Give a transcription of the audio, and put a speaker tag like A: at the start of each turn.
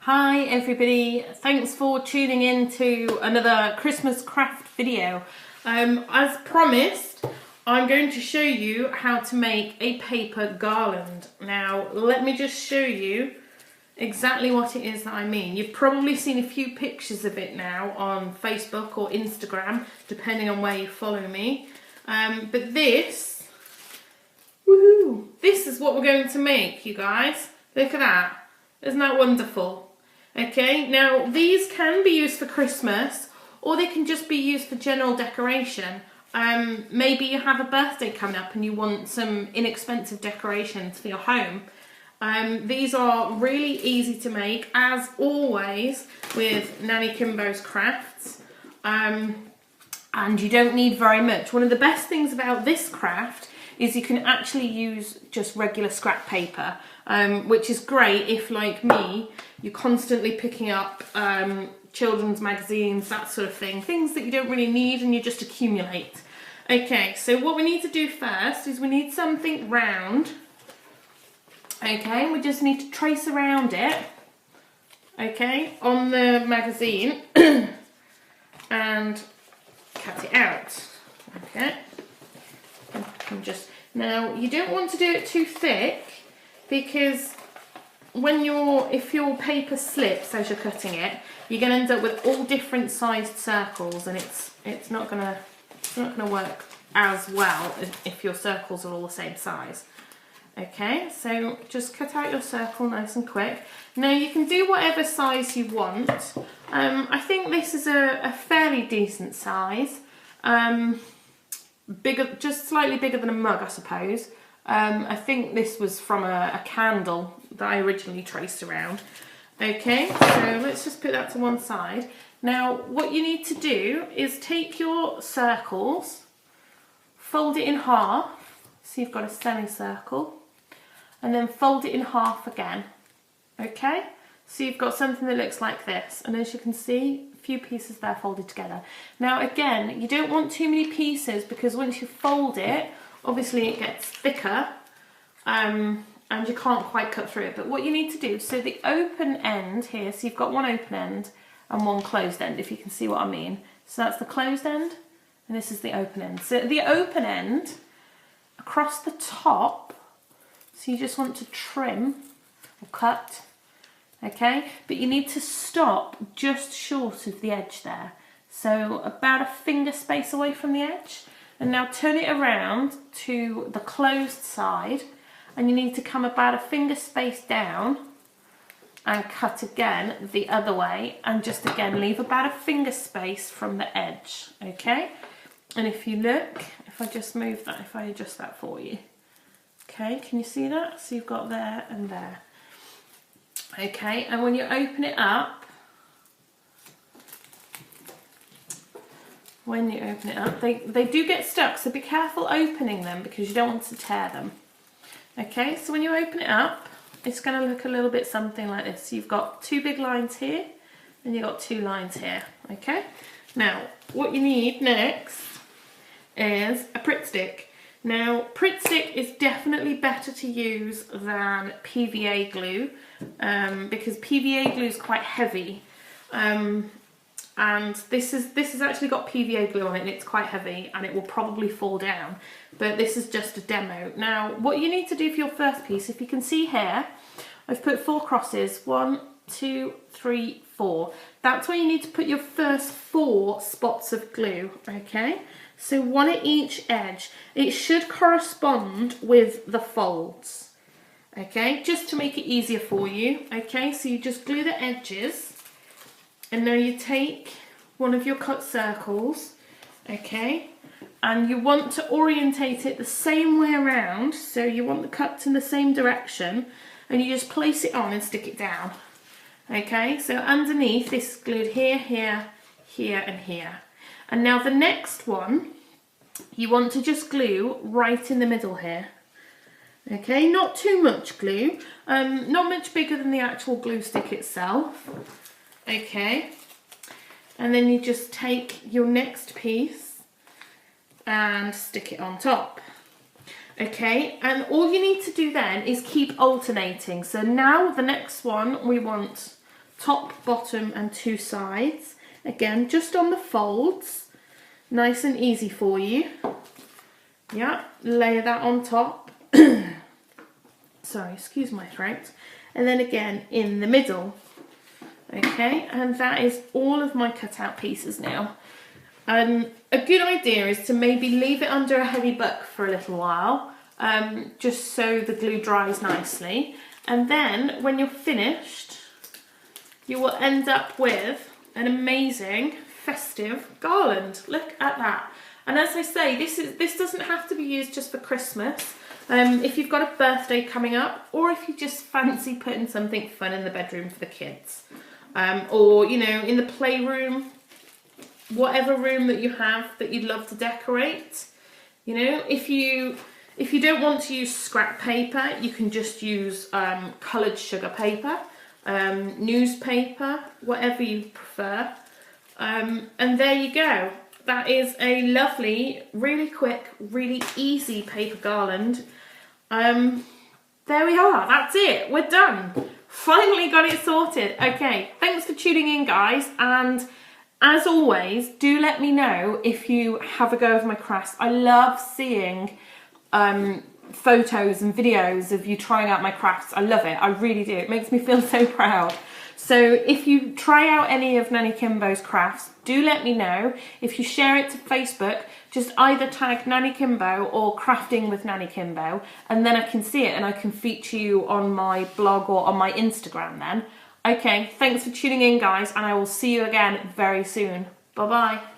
A: Hi everybody, thanks for tuning in to another Christmas craft video. As promised, I'm going to show you how to make a paper garland. Now let me just show you exactly what it is that I mean. You've probably seen a few pictures of it now on Facebook or Instagram, depending on where you follow me. But this is what we're going to make, you guys. Look at that. Isn't that wonderful? Okay, now these can be used for Christmas or they can just be used for general decoration. Maybe you have a birthday coming up and you want some inexpensive decorations for your home. These are really easy to make, as always with Nanny Kimbo's crafts. And you don't need very much. One of the best things about this craft is you can actually use just regular scrap paper, which is great if, like me, you're constantly picking up children's magazines, that sort of thing, things that you don't really need and you just accumulate. Okay, so what we need to do first is we need something round. Okay, we just need to trace around it, okay, on the magazine and cut it out. Okay, now you don't want to do it too thick, because if your paper slips as you're cutting it, you're going to end up with all different sized circles, and it's not gonna work as well if your circles are all the same size. Okay, so just cut out your circle nice and quick. Now you can do whatever size you want. I think this is a fairly decent size. Bigger, just slightly bigger than a mug, I suppose. I think this was from a candle that I originally traced around. Okay, so let's just put that to one side. Now what you need to do is take your circles, fold it in half, so you've got a semicircle, and then fold it in half again. Okay, so you've got something that looks like this, and as you can see, a few pieces there folded together. Now again, you don't want too many pieces, because once you fold it, obviously it gets thicker, and you can't quite cut through it. But what you need to do, so the open end here, so you've got one open end and one closed end, if you can see what I mean. So that's the closed end, and this is the open end. So the open end, across the top, so you just want to trim or cut, okay? But you need to stop just short of the edge there. So about a finger space away from the edge. And now turn it around to the closed side, and you need to come about a finger space down and cut again the other way, and just again leave about a finger space from the edge, okay? And if you look, if I just move that, if I adjust that for you, okay, can you see that? So you've got there and there. Okay, and when you open it up, they do get stuck, so be careful opening them, because you don't want to tear them. Okay, so when you open it up, it's going to look a little bit something like this. So you've got two big lines here, and you've got two lines here. Okay, now what you need next is a Pritt stick. Now Pritt stick is definitely better to use than PVA glue, because PVA glue is quite heavy. And this has actually got PVA glue on it, and it's quite heavy and it will probably fall down, but this is just a demo. Now what you need to do for your first piece, if you can see here, I've put 4 crosses, 1, 2, 3, 4. That's where you need to put your first 4 spots of glue, okay? So 1 at each edge. It should correspond with the folds, okay, just to make it easier for you. Okay, so you just glue the edges. And now you take one of your cut circles, okay, and you want to orientate it the same way around, so you want the cut in the same direction, and you just place it on and stick it down. Okay, so underneath this is glued here, here, here and here. And now the next one, you want to just glue right in the middle here. Okay, not too much glue, not much bigger than the actual glue stick itself. Okay, and then you just take your next piece and stick it on top. Okay, and all you need to do then is keep alternating. So now the next one we want top, bottom and 2 sides. Again, just on the folds, nice and easy for you. Yeah, layer that on top. Sorry, excuse my throat. And then again in the middle. Okay, and that is all of my cutout pieces now. A good idea is to maybe leave it under a heavy book for a little while, just so the glue dries nicely. And then when you're finished, you will end up with an amazing festive garland. Look at that. And as I say, this doesn't have to be used just for Christmas. If you've got a birthday coming up, or if you just fancy putting something fun in the bedroom for the kids, or, you know, in the playroom, whatever room that you have that you'd love to decorate. You know, if you don't want to use scrap paper, you can just use coloured sugar paper, newspaper, whatever you prefer. And there you go. That is a lovely, really quick, really easy paper garland. There we are. That's it. We're done. Finally got it sorted. Okay, thanks for tuning in, guys. And as always, do let me know if you have a go of my crafts. I love seeing photos and videos of you trying out my crafts. I love it. I really do. It makes me feel so proud. So if you try out any of Nanny Kimbo's crafts, do let me know. If you share it to Facebook, just either tag Nanny Kimbo or Crafting with Nanny Kimbo, and then I can see it and I can feature you on my blog or on my Instagram then. Okay, thanks for tuning in, guys, and I will see you again very soon. Bye-bye.